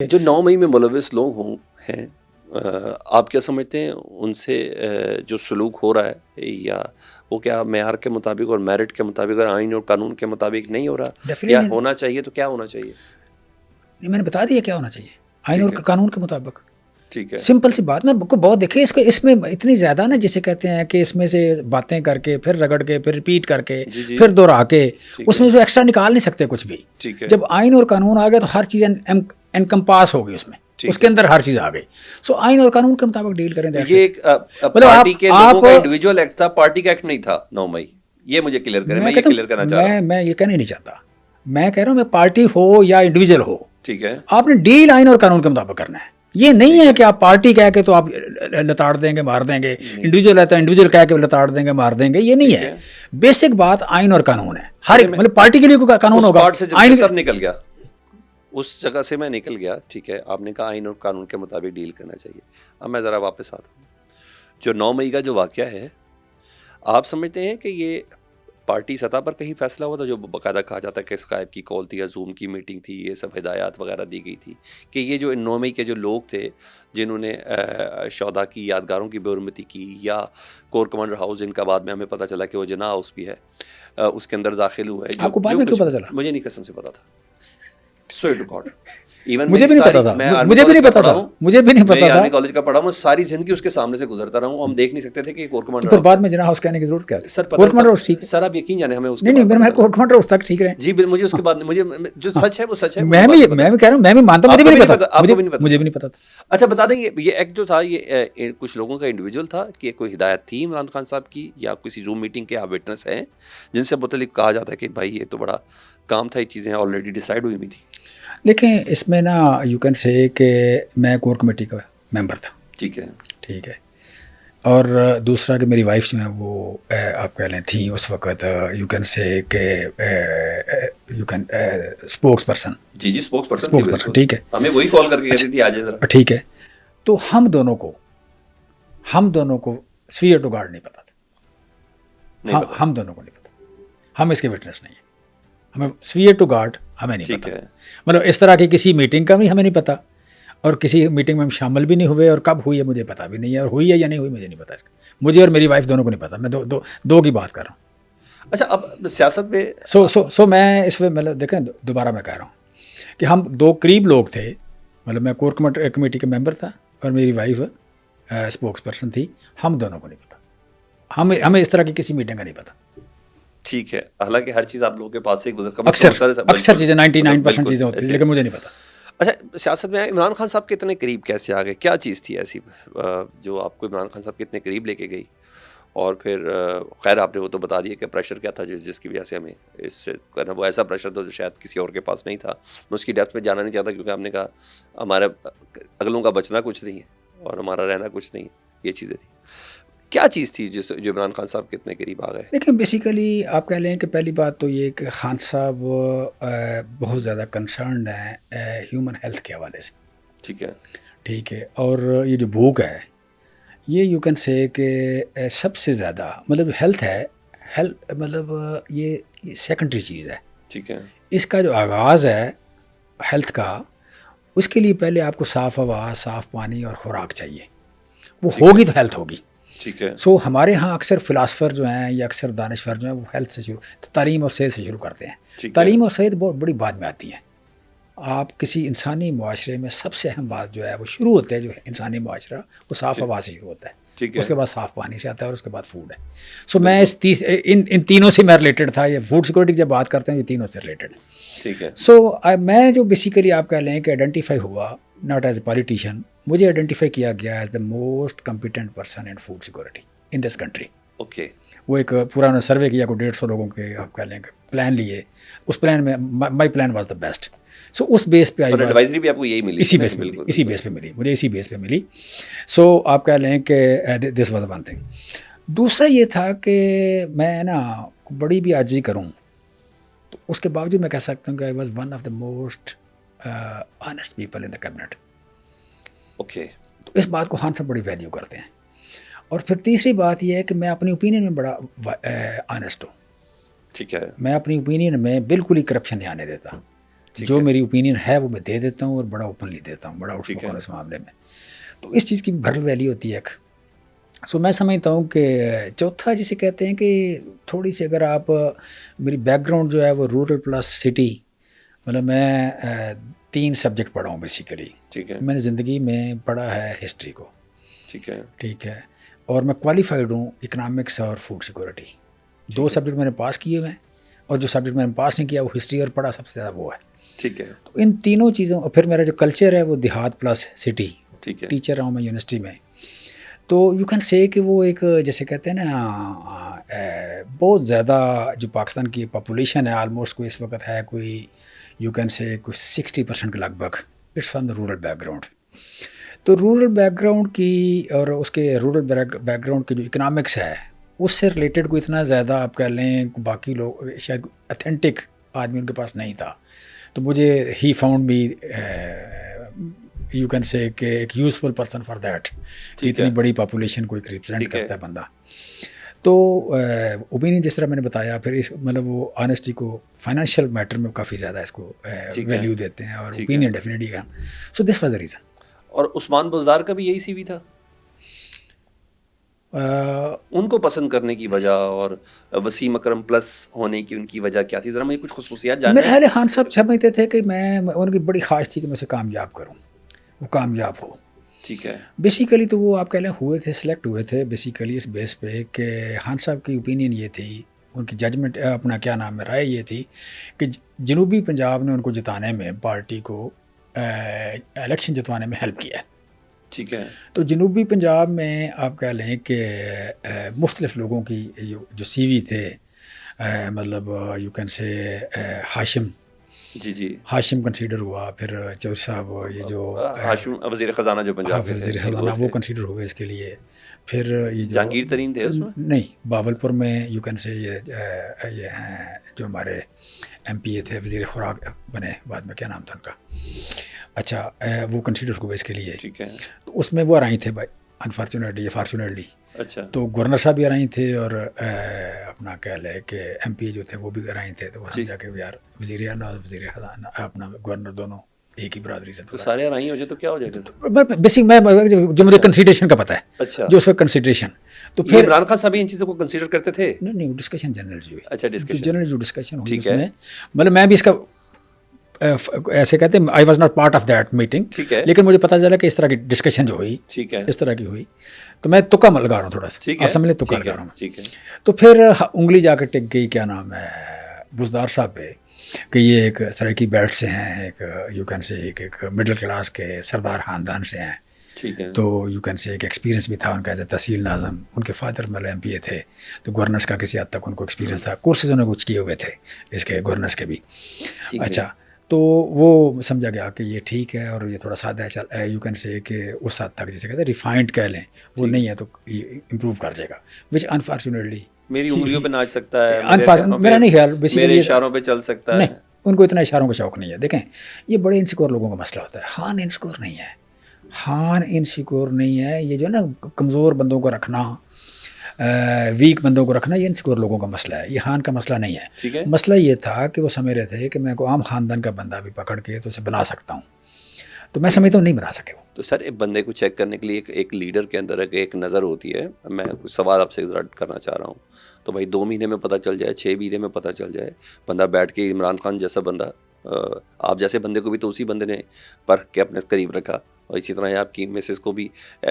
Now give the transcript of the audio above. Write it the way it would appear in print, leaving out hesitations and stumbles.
جو 9 مئی میں ملوث لوگ ہیں آپ کیا سمجھتے ہیں ان سے جو سلوک ہو رہا ہے یا وہ کیا معیار کے مطابق اور میرٹ کے مطابق اور آئین اور قانون کے مطابق نہیں ہو رہا یا ہونا چاہیے تو کیا ہونا چاہیے؟ میں نے بتا دیا کیا ہونا چاہیے آئین اور قانون کے مطابق. ٹھیک ہے, سمپل سی بات. میں کو بہت دیکھے اس میں اتنی زیادہ نا جسے کہتے ہیں کہ اس میں سے باتیں کر کے پھر رگڑ کے پھر ریپیٹ کر کے پھر دوہرا کے اس میں جو ایکسٹرا نکال نہیں سکتے کچھ بھی. جب آئین اور قانون آ گیا تو ہر چیز انکمپاس ہو گئی اس میں, اس کے اندر ہر چیز آ گئی. سو آئین اور قانون کے مطابق ڈیل کریں. یہ ایک پارٹی کے لوگوں کا انڈیویجول ایکٹ تھا, پارٹی کا ایکٹ نہیں تھا 9 مئی. یہ مجھے کلیئر کریں, میں یہ کلیئر کرنا چاہ رہا ہوں. میں یہ کہنا نہیں چاہتا, میں کہہ رہا ہوں میں پارٹی ہو یا انڈیویجول ہو, ٹھیک ہے, آپ نے ڈیل آئین اور قانون کے مطابق کرنا ہے. یہ نہیں ہے کہ آپ پارٹی کہہ کے تو آپ لتاڑ دیں گے مار دیں گے, انڈیویجول ہے تو انڈیویجول کہہ کے لتاڑ دیں گے مار دیں گے. یہ نہیں ہے. بیسک بات آئین اور قانون ہے. ہر ایک مطلب پارٹی کے لیے کوئی قانون ہوگا. آئین سب نکل گیا, اس جگہ سے میں نکل گیا. ٹھیک ہے, آپ نے کہا آئین اور قانون کے مطابق ڈیل کرنا چاہیے. اب میں ذرا واپس آتا ہوں. جو 9 مئی کا جو واقعہ ہے, آپ سمجھتے ہیں کہ یہ پارٹی سطح پر کہیں فیصلہ ہوا تھا جو باقاعدہ کہا جاتا ہے کہ اسکائپ کی کال تھی یا زوم کی میٹنگ تھی, یہ سب ہدایات وغیرہ دی گئی تھی کہ یہ جو 9 مئی کے جو لوگ تھے جنہوں نے شہداء کی یادگاروں کی بے حرمتی کی یا کور کمانڈر ہاؤس, جن کا بعد میں ہمیں پتہ چلا کہ وہ جناح ہاؤس بھی ہے, اس کے اندر داخل ہوئے. آپ کو بعد میں کیوں پتہ چلا؟ مجھے نہیں قسم سے پتا تھا. سوئر ٹو گاڈ, مجھے بھی نہیں پتا تھا. مجھے بھی نہیں پتا تھا. مجھے بھی نہیں پتا تھا. میں کالج کا پڑھا ہوں, ساری زندگی اس کے سامنے سے گزرتا رہا ہوں. ہم دیکھ نہیں سکتے تھے کہ کور کمانڈر پھر بعد میں جناح ہاؤس کہنے کی ضرورت کیا ہے؟ سر کور کمانڈر ہاؤس ٹھیک ہے سر, آپ یقین جانے ہمیں اس کے نہیں میں کور کمانڈر ہاؤس تک ٹھیک ہے جی. مجھے اس کے بعد مجھے جو سچ ہے وہ سچ ہے. میں بھی کہہ رہا ہوں, میں بھی مانتا ہوں, مجھے بھی نہیں پتا. مجھے بھی نہیں پتا تھا. اچھا بتا دیں, یہ ایکٹ جو تھا یہ کچھ لوگوں کا انڈیویجول تھا کہ کوئی ہدایت تھی عمران خان صاحب کی یا کسی زوم میٹنگ کے آپ وٹنس ہیں جن سے متعلق کہا جاتا ہے کہ بھائی یہ تو بڑا کام تھا, یہ چیزیں آلریڈی ڈیسائیڈ ہوئی ہوئی تھی؟ دیکھیں اس میں نا یو کین سے کہ میں کور کمیٹی کا ممبر تھا. ٹھیک ہے, ٹھیک ہے. اور دوسرا کہ میری وائف جو ہیں وہ آپ کہہ لیں تھیں اس وقت یو کین سے کہ یو کین اسپوکس پرسن. جی اسپوکس پرسن, ٹھیک ہے. ہمیں وہی کال کر کے کہتی تھی آج ذرا. ٹھیک ہے. تو ہم دونوں کو سفیر ٹو گارڈ نہیں پتا تھا. ہم دونوں کو نہیں پتا, ہم اس کے وٹنس نہیں ہیں. ہمیں سفیر ٹو گارڈ ہمیں نہیں پتا. مطلب اس طرح کی کسی میٹنگ کا بھی ہمیں نہیں پتا, اور کسی میٹنگ میں ہم شامل بھی نہیں ہوئے, اور کب ہوئی ہے مجھے پتا بھی نہیں ہے, اور ہوئی ہے یا نہیں ہوئی مجھے نہیں پتا. اس کا مجھے اور میری وائف دونوں کو نہیں پتا. میں دو کی بات کر رہا ہوں. اچھا, اب سیاست میں سو میں اس میں مطلب دیکھیں دوبارہ میں کہہ رہا ہوں کہ ہم دو قریب لوگ تھے. مطلب میں کور کمیٹی کا ممبر تھا اور میری وائف اسپوکس پرسن تھی. ہم دونوں کو نہیں پتا, ہمیں اس طرح کی کسی میٹنگ کا نہیں پتا. ٹھیک ہے, حالانکہ ہر چیز آپ لوگوں کے پاس سے اکثر چیزیں 99% چیزیں ہوتی ہیں, لیکن مجھے نہیں پتا. اچھا, سیاست میں عمران خان صاحب کے اتنے قریب کیسے آ گئے؟ کیا چیز تھی ایسی جو آپ کو عمران خان صاحب کے اتنے قریب لے کے گئی؟ اور پھر خیر آپ نے وہ تو بتا دیا کہ پریشر کیا تھا جس کی وجہ سے ہمیں اس سے کرنا, وہ ایسا پریشر تھا جو شاید کسی اور کے پاس نہیں تھا. میں اس کی ڈیپتھ میں جانا نہیں چاہتا کیونکہ آپ نے کہا ہمارے اگلوں کا بچنا کچھ نہیں ہے اور ہمارا رہنا کچھ نہیں ہے. یہ چیزیں تھیں. کیا چیز تھی جو عمران خان صاحب کے اتنے قریب آ گئے؟ دیکھیں بیسیکلی آپ کہہ لیں کہ پہلی بات تو یہ کہ خان صاحب بہت زیادہ کنسرنڈ ہیں ہیومن ہیلتھ کے حوالے سے. ٹھیک ہے, ٹھیک ہے. اور یہ جو بھوک ہے یہ یو کین سے کہ سب سے زیادہ مطلب ہیلتھ ہے, ہیلتھ مطلب یہ سیکنڈری چیز ہے. ٹھیک ہے. اس کا جو آغاز ہے ہیلتھ کا, اس کے لیے پہلے آپ کو صاف ہوا, صاف پانی اور خوراک چاہیے. وہ ہوگی تو ہیلتھ ہوگی. ٹھیک ہے. سو ہمارے ہاں اکثر فلاسفر جو ہیں یا اکثر دانشور جو ہیں وہ ہیلتھ سے شروع, تعلیم اور صحت سے شروع کرتے ہیں. تعلیم اور صحت بہت بڑی بعد میں آتی ہیں. آپ کسی انسانی معاشرے میں سب سے اہم بات جو ہے وہ شروع ہوتے ہے, جو انسانی معاشرہ وہ صاف ہوا سے شروع ہوتا ہے. اس کے بعد صاف پانی سے آتا ہے اور اس کے بعد فوڈ ہے. سو میں ان تینوں سے میں ریلیٹڈ تھا. یہ فوڈ سیکورٹی جب بات کرتے ہیں یہ تینوں سے ریلیٹڈ ہے. ٹھیک ہے. سو میں جو بیسیکلی آپ کہہ لیں کہ آئیڈینٹیفائی ہوا ناٹ ایز اے پالیٹیشین, مجھے آئیڈینٹیفائی کیا گیا as the most competent person in food security in this country. Okay. وہ ایک پورا انہوں نے سروے کیا, کوئی 150 لوگوں کے آپ کہہ لیں کہ پلان لیے. اس پلان میں my plan was the best. So اس بیس پہ آئی ایڈوائزری بھی آپ کو یہی ملی, اسی بیس پہ ملی مجھے, اسی بیس پہ ملی. سو آپ کہہ لیں کہ دس واز ون تھنگ. دوسرا یہ تھا کہ میں نا بڑی بھی عاجزی کروں تو اس کے باوجود میں کہہ سکتا ہوں کہ I was one of the most honest people in the cabinet. Okay. تو اس بات کو خان صاحب بڑی ویلیو کرتے ہیں. اور پھر تیسری بات یہ ہے کہ میں اپنی اوپینین میں بڑا آنیسٹ ہوں. ٹھیک ہے. میں اپنی اوپینین میں بالکل ہی کرپشن نہیں آنے دیتا. جو میری اوپینین ہے وہ میں دے دیتا ہوں اور بڑا اوپنلی دیتا ہوں, بڑا آؤٹ اسپوکن اس معاملے میں. تو اس چیز کی بھرل ویلی ہوتی ہے ایک. سو میں سمجھتا ہوں کہ چوتھا جسے کہتے ہیں کہ تھوڑی سی اگر آپ, میری بیک گراؤنڈ جو ہے وہ رورل پلس سٹی, مطلب میں 3 سبجیکٹ پڑھا ہوں بیسیکلی. ٹھیک ہے. میں نے زندگی میں پڑھا ہے ہسٹری کو. ٹھیک ہے. ٹھیک ہے. اور میں کوالیفائڈ ہوں اکنامکس اور فوڈ سیکورٹی. 2 سبجیکٹ میں نے پاس کیے ہوئے ہیں, اور جو سبجیکٹ میں نے پاس نہیں کیا وہ ہسٹری اور پڑھا سب سے زیادہ وہ ہے. ٹھیک ہے. تو ان تینوں چیزوں, اور پھر میرا جو کلچر ہے وہ دیہات پلس سٹی. ٹھیک ہے. ٹیچر رہا ہوں میں یونیورسٹی میں. تو یو کین سے کہ وہ ایک جیسے کہتے ہیں نا بہت زیادہ جو پاکستان کی پاپولیشن ہے آلموسٹ کوئی اس وقت ہے کوئی یو کین سے کوئی 60% کے لگ بھگ it's from the rural background. تو رورل بیک گراؤنڈ کی اور اس کے رورل بیک گراؤنڈ کی جو اکنامکس ہے اس سے ریلیٹڈ کوئی اتنا زیادہ آپ کہہ لیں باقی لوگ شاید اتھینٹک آدمی ان کے پاس نہیں تھا. تو مجھے he found me you can say کہ ایک یوزفل پرسن فار دیٹ, کہ اتنی بڑی پاپولیشن کو ایک ریپرزینٹ کرتا ہے بندہ. تو اوپینین جس طرح میں نے بتایا, پھر اس مطلب وہ آنیسٹی کو فائنینشیل میٹر میں کافی زیادہ اس کو ویلیو دیتے ہیں, اور اوپینین ڈیفینیٹلی ہے. سو دس واز دا ریزن. اور عثمان بزدار کا بھی یہی سی وی تھا, ان کو پسند کرنے کی وجہ اور وسیم اکرم پلس ہونے کی ان کی وجہ کیا تھی؟ ذرا مجھے کچھ خصوصیات جاننا. میرے خیال خان صاحب سمجھتے تھے کہ میں, ان کی بڑی خواہش تھی کہ میں اسے کامیاب کروں, وہ کامیاب ہو. ٹھیک ہے. بیسیکلی تو وہ آپ کہہ لیں ہوئے تھے, سلیکٹ ہوئے تھے بیسیکلی اس بیس پہ کہ خان صاحب کی اوپینین یہ تھی, ان کی ججمنٹ اپنا کیا نام ہے رائے یہ تھی کہ جنوبی پنجاب نے ان کو جتانے میں, پارٹی کو الیکشن جتوانے میں ہیلپ کیا ہے. ٹھیک ہے. تو جنوبی پنجاب میں آپ کہہ لیں کہ مختلف لوگوں کی جو سی وی تھے, مطلب یو کین سے ہاشم, جی ہاشم کنسیڈر ہوا, پھر چودھری صاحب یہ جو ہاشم وزیر خزانہ جو پنجاب کے وزیر خزانہ وہ کنسیڈر ہوئے اس کے لیے. پھر یہ جو جہانگیر ترین تھے اس میں, نہیں باولپور میں یو کین سے یہ ہیں جو ہمارے ایم پی اے تھے, وزیر خوراک بنے بعد میں, کیا نام تھا ان کا, اچھا وہ کنسیڈر ہوئے اس کے لیے. ٹھیک ہے. تو اس میں وہ آرائی تھے بھائی, انفارچونیٹلی یا فارچونیٹلی. اچھا. تو گورنر صاحب بھی آرائی تھے, اور اپنا کہہ لے کہ ایم پی جو تھے وہ بھی آرائی تھے. تو وہ سمجھا کہ یار وزیر اعلیٰ اور وزیر خزانہ اپنا گورنر دونوں ایک ہی برادری سے. تو سارے آرائی ہو جائے تو کیا ہو جائے گا؟ بیسک میں جو مجھے کنسیڈریشن کا پتہ ہے, اچھا, جو اس وقت کنسیڈریشن. تو پھر عمران خان صاحب ان چیزوں کو کنسیڈر کرتے تھے؟ نہیں, ڈسکشن جنرل جی ہوئی. اچھا, ڈسکشن جنرل جو ڈسکشن ہوئی اس میں, مطلب میں بھی اس کا ایسے کہتے ہیں I was not part of that meeting, ٹھیک ہے, لیکن مجھے پتہ چلا کہ اس طرح کی ڈسکشن جو ہوئی, ٹھیک ہے, اس طرح کی ہوئی. تو میں تکا لگا رہا ہوں تھوڑا سا, ٹھیک آپ ہے, سمجھ لیں تکا لگا رہا ہوں. ٹھیک ہے. تو پھر انگلی جا کے ٹک گئی کیا نام ہے بزدار صاحب پہ, کہ یہ ایک سرائکی بیلٹ سے ہیں, ایک یو کین سے ایک مڈل کلاس کے سردار خاندان سے ہیں. ٹھیک ہے. تو یو کین سے ایک ایکسپیرینس بھی تھا ان کا ایز اے تحصیل ناظم, ان کے فادر مطلب ایم پی اے تھے, تو گورنرس کا کسی حد تک ان کو ایکسپیرینس تھا, کورسز انہوں نے کچھ کیے ہوئے تھے اس کے گورنرس کے بھی. اچھا, تو وہ سمجھا گیا کہ یہ ٹھیک ہے, اور یہ تھوڑا سادہ ہے, یو کین سے کہ اس حد تک جسے کہتے ہیں ریفائنڈ کہہ لیں, وہ نہیں ہے تو امپروو کر جائے گا, وچ انفارچونیٹلی میری انگلیوں پہ ناچ سکتا ہے, میرا نہیں خیال, میرے اشاروں پہ چل سکتا ہے. نہیں, ان کو اتنا اشاروں کا شوق نہیں ہے. دیکھیں یہ بڑے انسیکور لوگوں کا مسئلہ ہوتا ہے, خان انسیکور نہیں ہے, خان انسیکور نہیں ہے. یہ جو ہے نا کمزور بندوں کو رکھنا, ویک بندوں کو رکھنا, یہ انسیکور لوگوں کا مسئلہ ہے, یہ خان کا مسئلہ نہیں ہے. مسئلہ یہ تھا کہ وہ سمجھ رہے تھے کہ میں کو عام خاندان کا بندہ بھی پکڑ کے تو اسے بنا سکتا ہوں, تو میں سمجھتا ہوں نہیں بنا سکے وہ. تو سر ایک بندے کو چیک کرنے کے لیے ایک لیڈر کے اندر ایک نظر ہوتی ہے. میں کچھ سوال آپ سے کرنا چاہ رہا ہوں, تو بھائی 2 مہینے میں پتہ چل جائے, 6 مہینے میں پتہ چل جائے, بندہ بیٹھ کے عمران خان جیسا بندہ, آپ جیسے بندے کو بھی تو اسی بندے نے پرکھ کے اپنے قریب رکھا, اور اسی طرح آپ کی مسز کو بھی